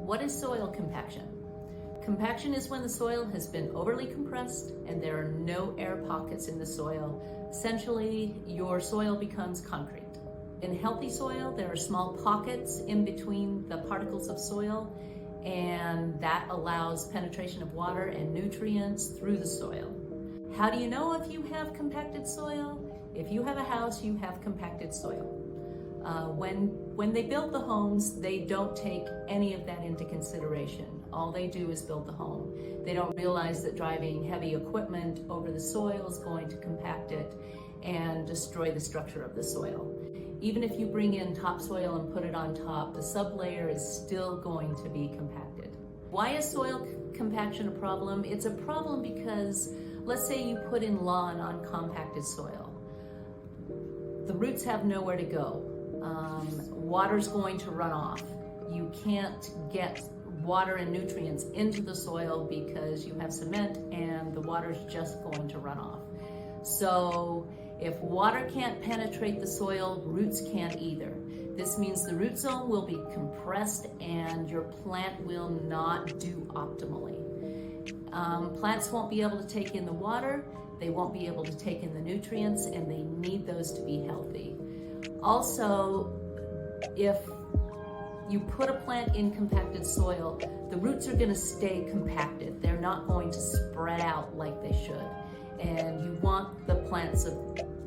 What is soil compaction? Compaction is when the soil has been overly compressed and there are no air pockets in the soil. Essentially, your soil becomes concrete. In healthy soil, there are small pockets in between the particles of soil, and that allows penetration of water and nutrients through the soil. How do you know if you have compacted soil? If you have a house, you have compacted soil. When they build the homes, they don't take any of that into consideration. All they do is build the home. They don't realize that driving heavy equipment over the soil is going to compact it and destroy the structure of the soil. Even if you bring in topsoil and put it on top, the sublayer is still going to be compacted. Why is soil compaction a problem? It's a problem because, let's say you put in lawn on compacted soil. The roots have nowhere to go. Water's going to run off. You can't get water and nutrients into the soil because you have cement and the water's just going to run off. So if water can't penetrate the soil, roots can't either. This means the root zone will be compressed and your plant will not do optimally. Plants won't be able to take in the water, they won't be able to take in the nutrients, and they need those to be healthy. Also, if you put a plant in compacted soil, the roots are going to stay compacted. They're not going to spread out like they should. And you want the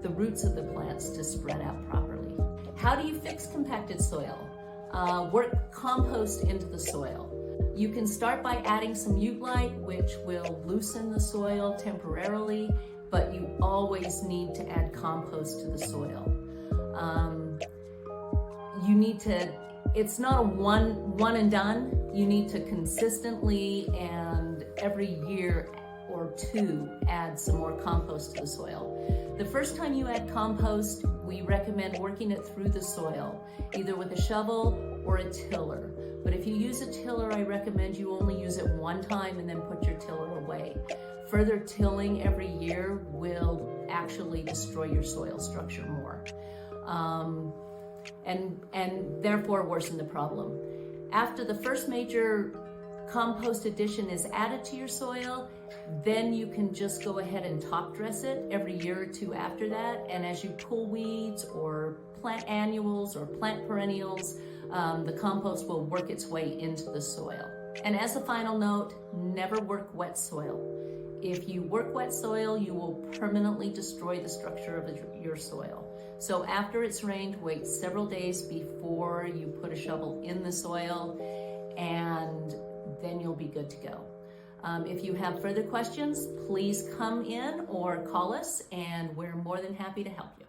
roots of the plants to spread out properly. How do you fix compacted soil? Work compost into the soil. You can start by adding some Utelite, which will loosen the soil temporarily, but you always need to add compost to the soil. It's not a one and done. You need to consistently and every year or two add some more compost to the soil. The first time you add compost, we recommend working it through the soil, either with a shovel or a tiller. But if you use a tiller, I recommend you only use it one time and then put your tiller away. Further tilling every year will actually destroy your soil structure more. And therefore worsen the problem. After the first major compost addition is added to your soil, then you can just go ahead and top dress it every year or two after that. And as you pull weeds or plant annuals or plant perennials, the compost will work its way into the soil. And as a final note, never work wet soil. If you work wet soil, you will permanently destroy the structure of your soil. So after it's rained, wait several days before you put a shovel in the soil, and then you'll be good to go. If you have further questions, please come in or call us, and we're more than happy to help you.